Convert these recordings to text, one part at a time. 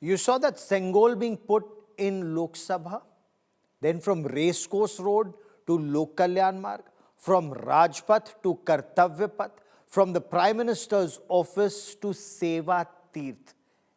You saw that Sengol being put in Lok Sabha, then from Racecourse Road to Lok Kalyan Marg, from Rajpath to Kartavya Path, from the Prime Minister's office to Seva Teerth.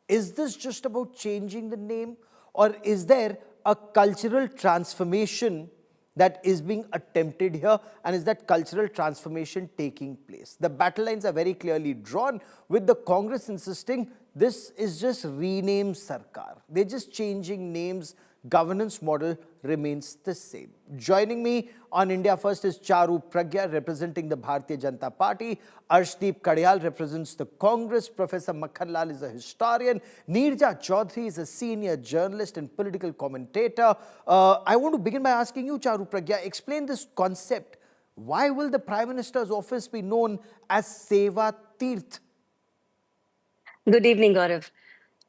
Is this just about changing the name, or is there a cultural transformation that is being attempted here, and is that cultural transformation taking place? The battle lines are very clearly drawn, with the Congress insisting this is just rename Sarkar. They're just changing names. Governance model remains the same. Joining me on India First is Charu Pragya, representing the Bharatiya Janata Party. Arshpreet Khadial represents the Congress. Professor Makhanlal is a historian. Neerja Choudhury is a senior journalist and political commentator. I want to begin by asking you, Charu Pragya, explain this concept. Why will the Prime Minister's office be known as Seva Teerth? Good evening, Gaurav.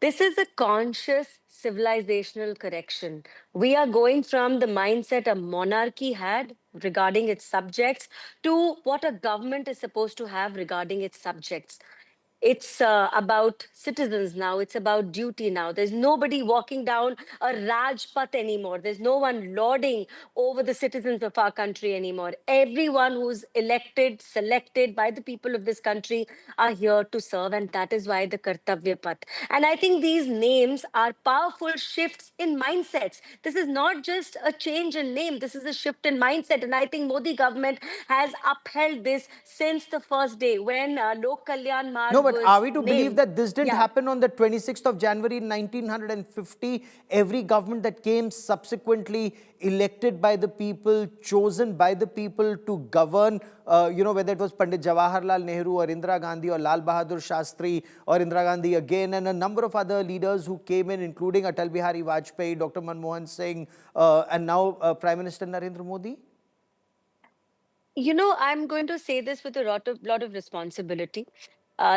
This is a conscious civilizational correction. We are going from the mindset a monarchy had regarding its subjects to what a government is supposed to have regarding its subjects. It's about citizens now. It's about duty now. There's nobody walking down a Rajpath anymore. There's no one lording over the citizens of our country anymore. Everyone who's elected, selected by the people of this country are here to serve, and that is why the Kartavya Path. And I think these names are powerful shifts in mindsets. This is not just a change in name. This is a shift in mindset, and I think Modi government has upheld this since the first day when Lok Kalyan Marg. No, but are we to believe that this didn't Yeah. happen on the 26th of January 1950? Every government that came subsequently elected by the people, chosen by the people to govern, whether it was Pandit Jawaharlal Nehru or Indira Gandhi or Lal Bahadur Shastri or Indira Gandhi again, and a number of other leaders who came in, including Atal Bihari Vajpayee, Dr. Manmohan Singh, and now Prime Minister Narendra Modi? You know, I'm going to say this with a lot of responsibility.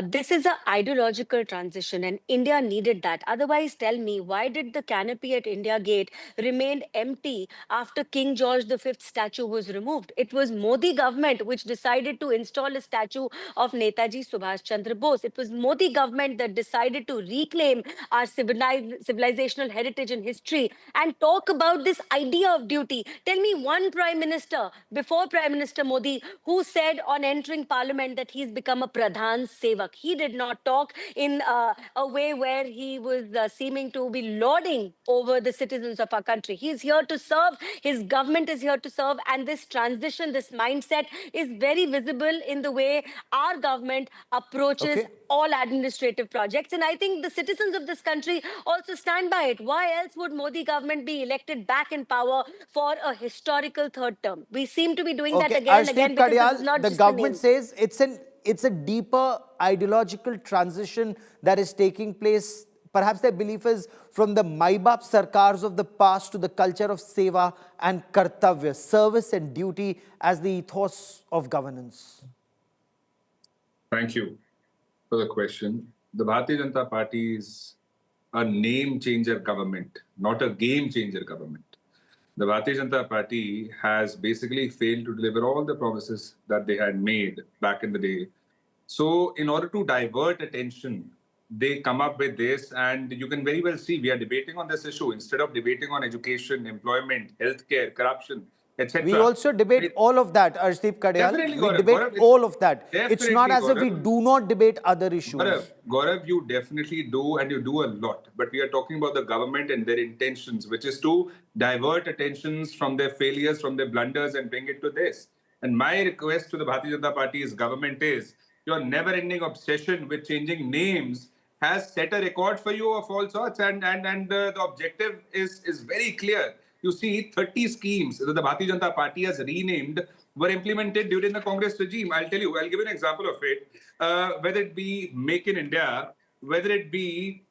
This is an ideological transition, and India needed that. Otherwise, tell me, why did the canopy at India Gate remain empty after King George V statue was removed? It was Modi government which decided to install a statue of Netaji Subhash Chandra Bose. It was Modi government that decided to reclaim our civilizational heritage and history and talk about this idea of duty. Tell me one prime minister before Prime Minister Modi who said on entering parliament that he's become a Pradhan Sevak. He did not talk in a way where he was seeming to be lording over the citizens of our country. He's here to serve. His government is here to serve. And this transition, this mindset is very visible in the way our government approaches all administrative projects. And I think the citizens of this country also stand by it. Why else would Modi government be elected back in power for a historical third term? We seem to be doing that again and again because this is not the just government the name. says it's a deeper ideological transition that is taking place. Perhaps their belief is from the Maibap Sarkars of the past to the culture of Seva and Kartavya, service and duty as the ethos of governance. Thank you for the question. The Bharatiya Janata Party is a name changer government, not a game changer government. The Bharatiya Janata Party has basically failed to deliver all the promises that they had made back in the day. So in order to divert attention, they come up with this, and you can very well see we are debating on this issue instead of debating on education, employment, healthcare, corruption, etc. We also debate all of that, Arshpreet Khadial. Definitely, We Gaurav. debate Gaurav, all of that. It's not as if we Gaurav. do not debate other issues. Gaurav, you definitely do, and you do a lot. But we are talking about the government and their intentions, which is to divert attentions from their failures, from their blunders, and bring it to this. And my request to the Bharatiya Janata Party's government is your never-ending obsession with changing names has set a record for you of all sorts, and the objective is very clear. You see, 30 schemes that the Bharatiya Janata Party has renamed were implemented during the Congress regime. I'll tell you, I'll give you an example of it. Whether it be Make in India, whether it be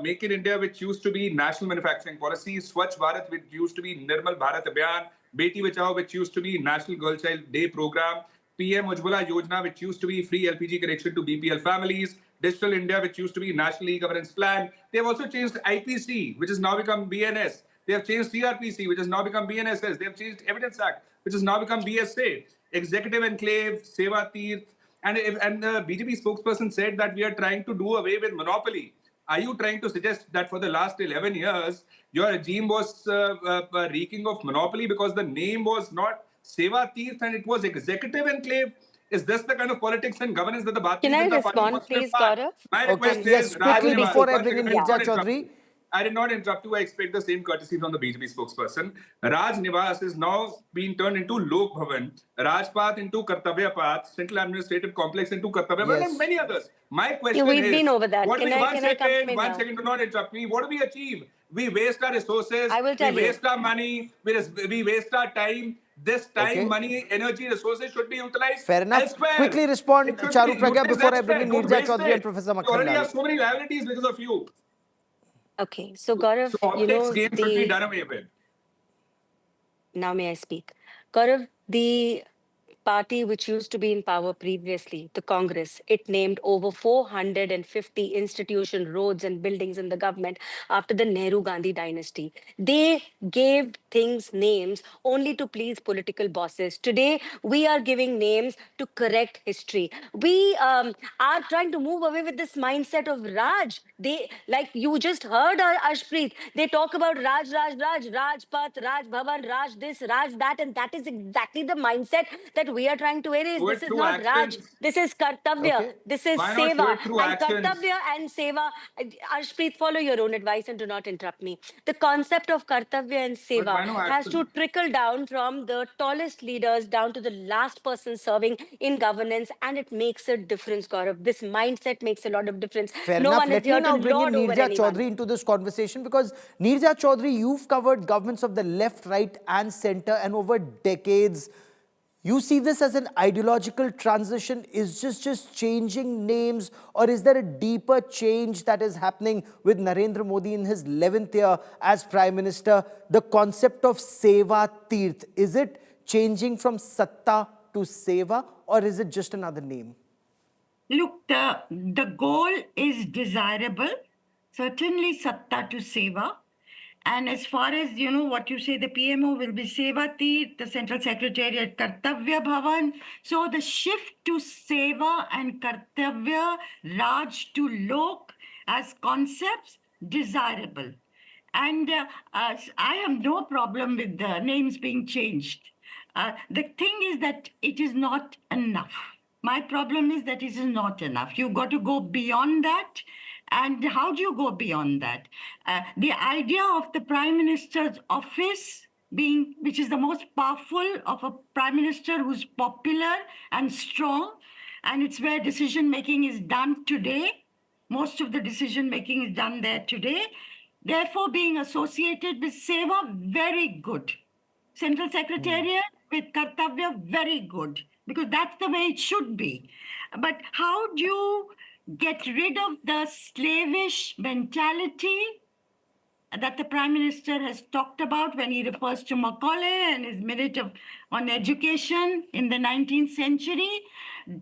Make in India, which used to be National Manufacturing Policy, Swachh Bharat, which used to be Nirmal Bharat Abhiyan, Beti Bachao, which used to be National Girl Child Day Program, PM Ujjwala Yojana, which used to be free LPG connection to BPL families, Digital India, which used to be National E-Governance Plan. They have also changed IPC, which has now become BNS. They have changed CRPC, which has now become BNSS. They have changed Evidence Act, which has now become BSA. Executive Enclave, Seva Teerth, and the BJP spokesperson said that we are trying to do away with monopoly. Are you trying to suggest that for the last 11 years, your regime was reeking of monopoly because the name was not Seva Teerth and it was executive enclave? Is this the kind of politics and governance that the Can Bharatiya I Janata Party respond, wants to please, impart? Gaurav? My Okay, request yes, is, I quickly will make Raj, before it. I one bring in second, I did Neerja not interrupt Choudhury. you. I did not interrupt you. I expect the same courtesy from the BJP spokesperson. Raj Nivas is now being turned into Lok Bhavan, Rajpath into Kartavya Path, Central Administrative Complex into Kartavya Bhavan, and Yes. many others. My Yeah, question we've been is, over that. what Can we, I come in one now? second, do not interrupt me. What do we achieve? We waste our resources, I will we tell you. waste our money, we waste our time. This time, Okay. money, energy, resources should be utilized Fair enough. elsewhere. Quickly respond, It should be Charu Pragya, utilized before I bring elsewhere. in Don't Neerja waste Choudhury and it. Professor We already Makhanlal. have so many liabilities because of you. Okay, so Gaurav, So optics game should be done away with. now may I speak? Gaurav, the party which used to be in power previously, the Congress, it named over 450 institution, roads and buildings in the government after the Nehru Gandhi dynasty. They gave things names only to please political bosses. Today, we are giving names to correct history. We are trying to move away with this mindset of Raj. They, like you just heard, Arshpreet, they talk about Rajpath, Raj Bhavan, Raj this, Raj that, and that is exactly the mindset that we are trying to erase. Show This it is through not Raj. actions. This is Kartavya. Okay. This is Why not show Seva. it through And actions? Kartavya and Seva, Arshpreet, follow your own advice and do not interrupt me. The concept of Kartavya and But Seva why no has to action? trickle down from the tallest leaders down to the last person serving in governance, and it makes a difference, Gaurav. This mindset makes a lot of difference. Fair No enough. one is Let me here to now bring in lord over Neerja anyone. Choudhury into this conversation, because Neerja Choudhury, you've covered governments of the left, right, and center, and over decades. You see this as an ideological transition? Is just changing names, or is there a deeper change that is happening with Narendra Modi in his 11th year as Prime Minister? The concept of Seva Teerth, is it changing from Satta to Seva, or is it just another name? Look, the goal is desirable, certainly Satta to Seva. And as far as, what you say, the PMO will be Seva Teerth, the Central Secretariat, Kartavya Bhavan. So the shift to Seva and Kartavya, Raj to Lok as concepts, desirable. And I have no problem with the names being changed. The thing is that it is not enough. My problem is that it is not enough. You've got to go beyond that. And how do you go beyond that? The idea of the Prime Minister's office being, which is the most powerful of a Prime Minister who's popular and strong, and it's where decision making is done today. Most of the decision making is done there today. Therefore, being associated with Seva, very good. Central Secretariat with Kartavya, very good, because that's the way it should be. But how do you get rid of the slavish mentality that the Prime Minister has talked about when he refers to Macaulay and his minute on education in the 19th century?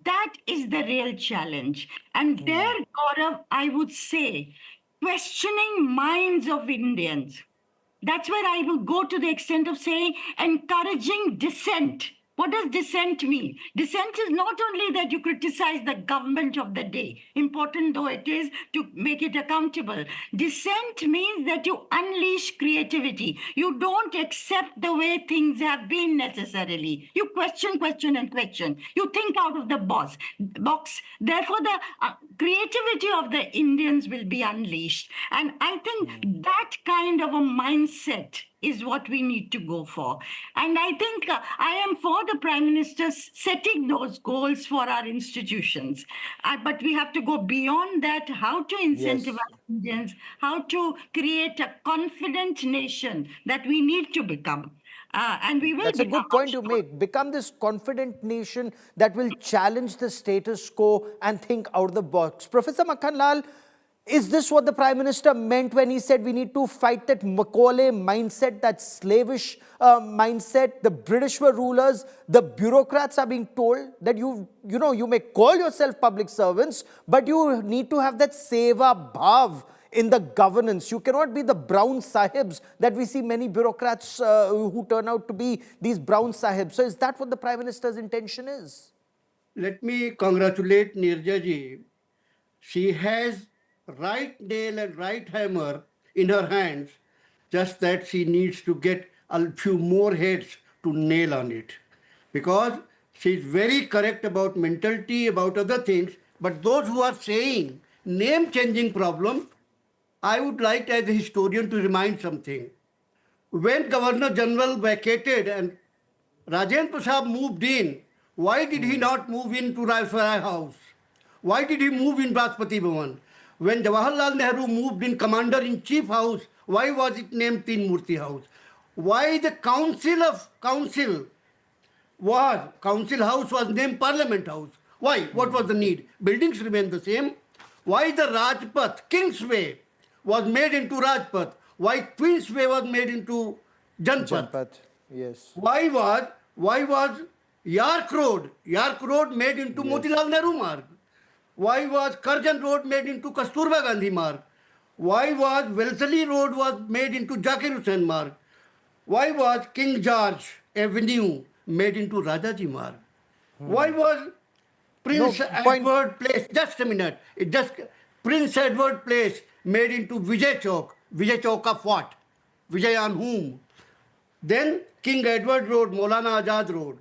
That is the real challenge. And there, Gaurav, I would say, questioning minds of Indians. That's where I will go to the extent of saying encouraging dissent. What does dissent mean? Dissent is not only that you criticize the government of the day, important though it is to make it accountable. Dissent means that you unleash creativity. You don't accept the way things have been necessarily. You question, and question. You think out of the box. Therefore, the creativity of the Indians will be unleashed. And I think that kind of a mindset is what we need to go for. And I think I am for the Prime Minister setting those goals for our institutions. But we have to go beyond that, how to incentivize Indians, how to create a confident nation that we need to become. And we will That's a become. good point you make. Become this confident nation that will challenge the status quo and think out of the box. Professor Makhanlal, is this what the Prime Minister meant when he said we need to fight that Macaulay mindset, that slavish mindset? The British were rulers. The bureaucrats are being told that you may call yourself public servants, but you need to have that Seva Bhav in the governance. You cannot be the brown sahibs that we see many bureaucrats who turn out to be these brown sahibs. So is that what the Prime Minister's intention is? Let me congratulate Neerja ji. She has right nail and right hammer in her hands, just that she needs to get a few more heads to nail on it. Because she's very correct about mentality, about other things, but those who are saying name changing problem, I would like as a historian to remind something. When Governor General vacated and Rajendra Prasad moved in, why did he not move into Rajshahi House? Why did he move in Rashtrapati Bhavan? When Jawaharlal Nehru moved in Commander-in-Chief House, why was it named Teen Murti House? Why the Council House was named Parliament House? Why? What was the need? Buildings remain the same. Why the Rajpath, Kingsway, was made into Rajpath? Why Queensway was made into Janpath? Janpat, yes. Why was Yark Road made into Motilal Nehru Marg? Why was Karjan Road made into Kasturba Gandhi Marg? Why was Wellesley Road was made into Zakir Hussain Marg? Why was King George Avenue made into Rajaji Marg? Why was Prince Edward Place, just a minute, Prince Edward Place made into Vijay Chowk of what? Vijay on whom? Then King Edward Road, Maulana Azad Road,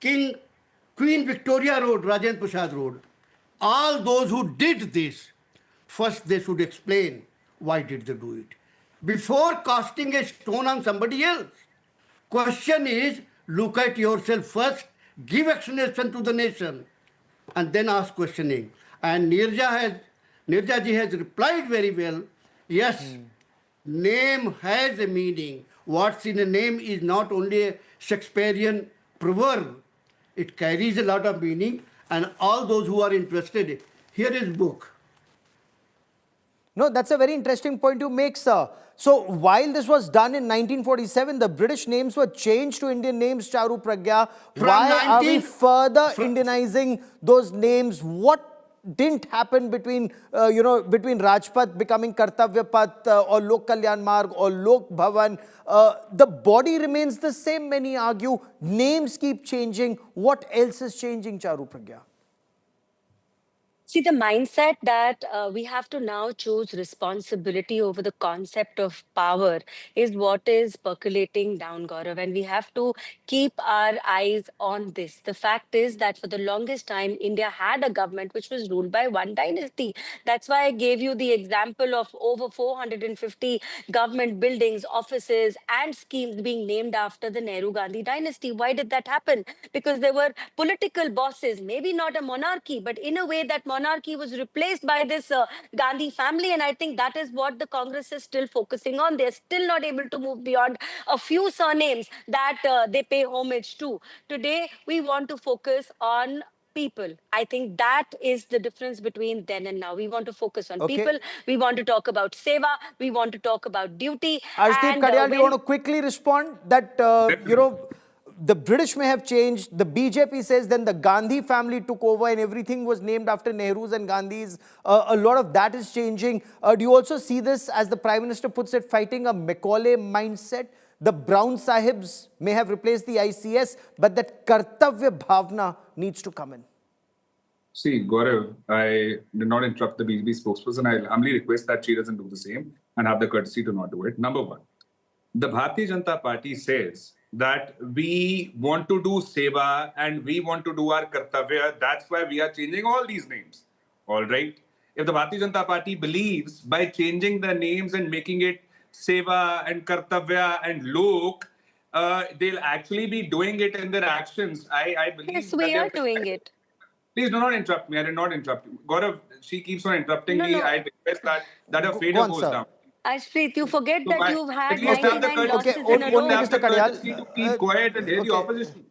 Queen Victoria Road, Rajendra Prasad Road. All those who did this, first they should explain why did they do it. Before casting a stone on somebody else, question is, look at yourself first, give explanation to the nation, and then ask questioning. And Neerja ji has replied very well, yes, name has a meaning. What's in a name is not only a Shakespearean proverb. It carries a lot of meaning, and all those who are interested, here is book. No, that's a very interesting point you make, sir. So while this was done in 1947, the British names were changed to Indian names, Charu Pragya. Why are we further Indianizing those names? What didn't happen between, between Rajpath becoming Kartavya Path or Lok Kalyan Marg or Lok Bhavan? The body remains the same, many argue. Names keep changing. What else is changing, Charu Pragya? See, the mindset that we have to now choose responsibility over the concept of power is what is percolating down, Gaurav. And we have to keep our eyes on this. The fact is that for the longest time, India had a government which was ruled by one dynasty. That's why I gave you the example of over 450 government buildings, offices, and schemes being named after the Nehru Gandhi dynasty. Why did that happen? Because there were political bosses, maybe not a monarchy, but in a way that monarchy was replaced by this Gandhi family. And I think that is what the Congress is still focusing on. They're still not able to move beyond a few surnames that they pay homage to. Today, we want to focus on people. I think that is the difference between then and now. We want to focus on people. We want to talk about seva. We want to talk about duty. Arshpreet Khadial, do you want to quickly respond that, the British may have changed, the BJP says then the Gandhi family took over and everything was named after Nehru's and Gandhi's. A lot of that is changing. Do you also see this, as the Prime Minister puts it, fighting a Macaulay mindset? The Brown Sahibs may have replaced the ICS, but that Kartavya Bhavana needs to come in. See, Gaurav, I did not interrupt the BJP spokesperson. I humbly request that she doesn't do the same and have the courtesy to not do it. Number one, the Bharatiya Janata Party says that we want to do seva and we want to do our kartavya. That's why we are changing all these names. All right. If the Bharatiya Janata Party believes by changing the names and making it seva and kartavya and lok, they'll actually be doing it in their actions. I believe. Yes, we are doing it. Please do not interrupt me. I did not interrupt you. Gaurav, she keeps on interrupting me. No. I request that her fader goes down. Arshpreet, you forget that you've had at least have the 99 losses courtesy, in a row. have the courtesy to keep quiet and hear the opposition.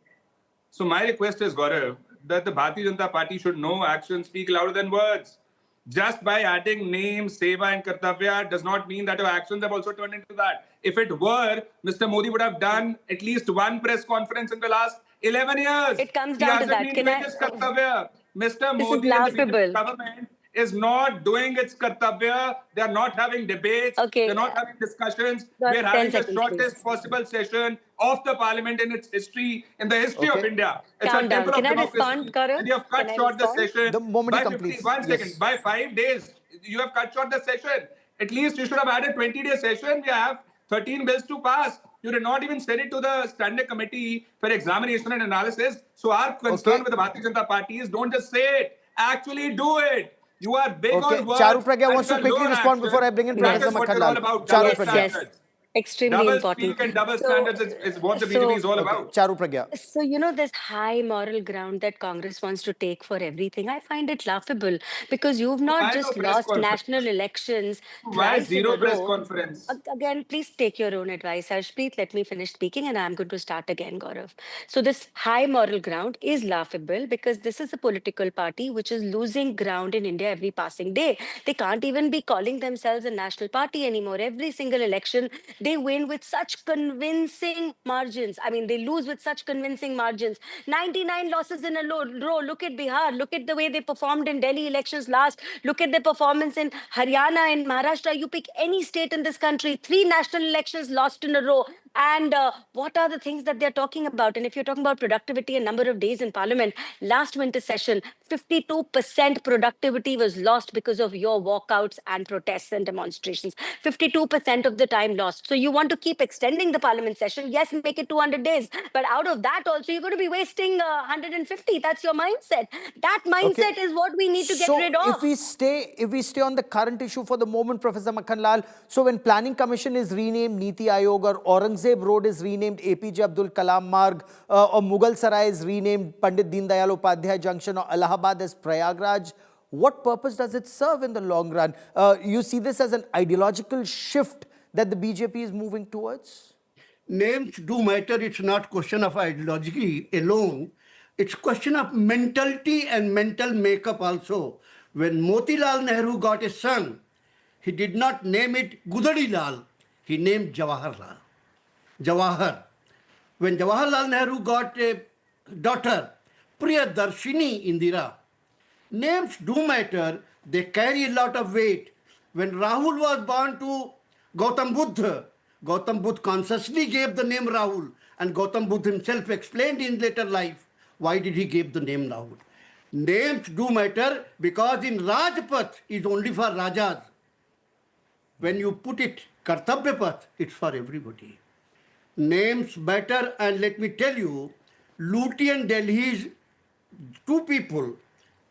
So my request is, Gaurav, that the Bharatiya Janata Party should know actions speak louder than words. Just by adding names, seva and kartavya does not mean that your actions have also turned into that. If it were, Mr. Modi would have done at least one press conference in the last 11 years. It comes down to that. Kartavya. Mr. This Modi is and the BJP laughable. government is not doing its kartavya. They are not having debates. Okay. They're not having discussions. Got We are 10 having the seconds, shortest please. possible session of the parliament in its history, in the history of Okay. India. It's a Countdown. temple Can of I respond, democracy. Gaurav? And you have Can cut I short the respond? session The moment by he 50. completes. 1 second. Yes. By 5 days, you have cut short the session. At least you should have had a 20-day session. We have 13 bills to pass. You did not even send it to the standing committee for examination and analysis. So our concern Okay. with the Bharatiya Janata Party is don't just say it, actually do it. You are big Okay, on words Charu Pragya and wants you to are quickly low on respond before I action. bring in That Professor is what you're all Makhanlal. about. Charu Double Yes, Pragya. yes. standards. Extremely Double important. speak and double So, standards is what the so BJP is all Okay, about. Charu Pragya. So, this high moral ground that Congress wants to take for everything, I find it laughable because you've not Why no just press lost national conference? elections Why thrice in zero a press row. conference? Again, please take your own advice. Arshpreet, let me finish speaking and I'm going to start again, Gaurav. So, this high moral ground is laughable because this is a political party which is losing ground in India every passing day. They can't even be calling themselves a national party anymore. Every single election, they win with such convincing margins. I mean, they lose with such convincing margins. 99 losses in a row. Look at Bihar. Look at the way they performed in Delhi elections last. Look at their performance in Haryana and Maharashtra. You pick any state in this country, 3 national elections lost in a row. And what are the things that they're talking about? And if you're talking about productivity and number of days in parliament, last winter session, 52% productivity was lost because of your walkouts and protests and demonstrations. 52% of the time lost. So you want to keep extending the parliament session? Yes, make it 200 days. But out of that also, you're going to be wasting 150. That's your mindset. That Okay. mindset is what we need to get So rid of. if we stay on the current issue for the moment, Professor Makhanlal, so when Planning Commission is renamed Niti Ayog or Aurangzeb Road is renamed APJ Abdul Kalam Marg or Mughal Sarai is renamed Pandit Deen Dayal Upadhyay Junction or Allahabad as Prayagraj, what purpose does it serve in the long run? You see this as an ideological shift that the BJP is moving towards? Names do matter. It's not question of ideology alone. It's question of mentality and mental makeup also. When Motilal Nehru got a son, he did not name it Gudadi Lal. He named Jawaharlal. Jawahar. When Jawaharlal Nehru got a daughter, Priyadarshini Indira, names do matter. They carry a lot of weight. When Rahul was born to Gautam Buddha, Gautam Buddha consciously gave the name Rahul, and Gautam Buddha himself explained in later life why did he give the name Rahul. Names do matter because in Rajpath is only for Rajas. When you put it Kartavya Path, it's for everybody. Names matter, and let me tell you, Luti and Delhi's two people,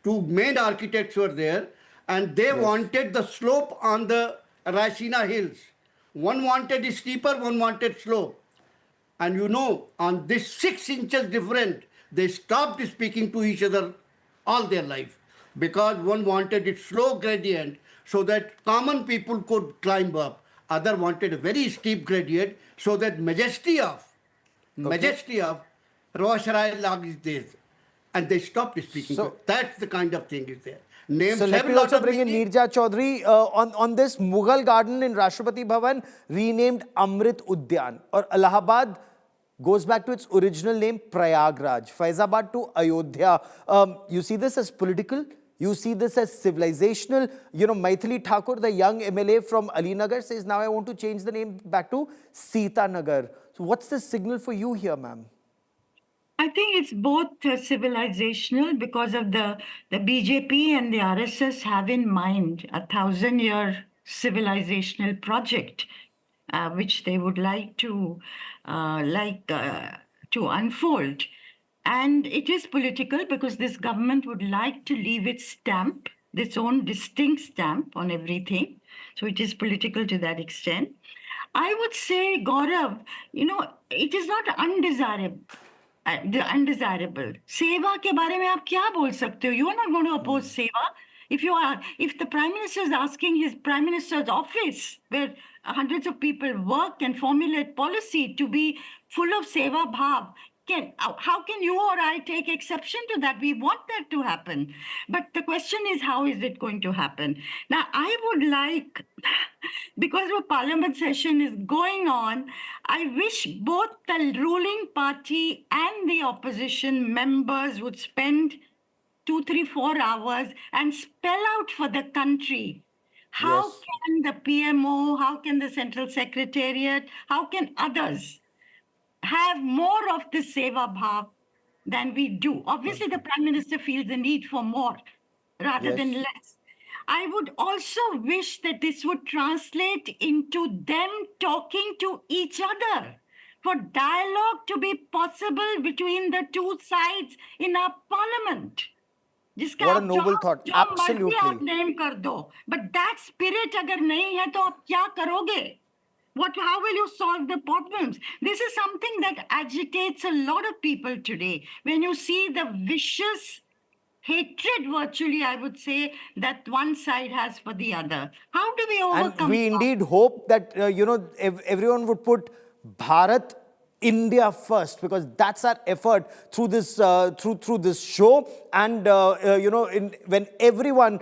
two main architects were there, and they wanted the slope on the Raisina Hills. One wanted steeper, one wanted slope. And on this 6 inches different, they stopped speaking to each other all their life because one wanted it slow gradient so that common people could climb up. Other wanted a very steep gradient so that majesty of Rawasharai Lag is there. And they stopped speaking. So- That's the kind of thing is there. Names So let have a me lot also of bring in meaning. Neerja Choudhury on this Mughal garden in Arshpreet Bhavan renamed Amrit Udyan, or Allahabad goes back to its original name Prayagraj, Faizabad to Ayodhya. You see this as political? You see this as civilizational? Maithili Thakur, the young MLA from Alinagar, says now I want to change the name back to Sita Nagar. So what's the signal for you here, ma'am? I think it's both civilizational because of the BJP and the RSS have in mind a 1,000-year civilizational project, which they would like to unfold. And it is political because this government would like to leave its stamp, its own distinct stamp on everything. So it is political to that extent. I would say, Gaurav, it is not undesirable. The undesirable. Seva के बारे में आप क्या बोल सकते हो? You are not going to oppose Seva. If the Prime Minister is asking his Prime Minister's office, where hundreds of people work and formulate policy to be full of Seva Bhav, how can you or I take exception to that? We want that to happen. But the question is, how is it going to happen? Now, I would like, because the parliament session is going on, I wish both the ruling party and the opposition members would spend 2, 3, 4 hours and spell out for the country how Yes. can the PMO, how can the Central Secretariat, how can others have more of the Seva Bhav than we do. Obviously, the Prime Minister feels the need for more rather than Yes. less. I would also wish that this would translate into them talking to each other, for dialogue to be possible between the two sides in our parliament. जिसका What a आप noble thought. जो मर्जी आप Absolutely. Name कर दो, but that spirit अगर नहीं है तो आप क्या करोगे? How will you solve the problems? This is something that agitates a lot of people today. When you see the vicious hatred, virtually, I would say, that one side has for the other. How do we And overcome we that? indeed hope that, everyone would put Bharat, India first, because that's our effort through this through this show. And when everyone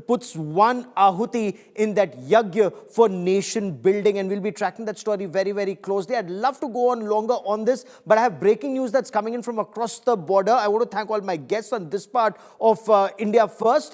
puts one ahuti in that yagya for nation building, and we'll be tracking that story very, very closely. I'd love to go on longer on this, but I have breaking news that's coming in from across the border. I want to thank all my guests on this part of India First.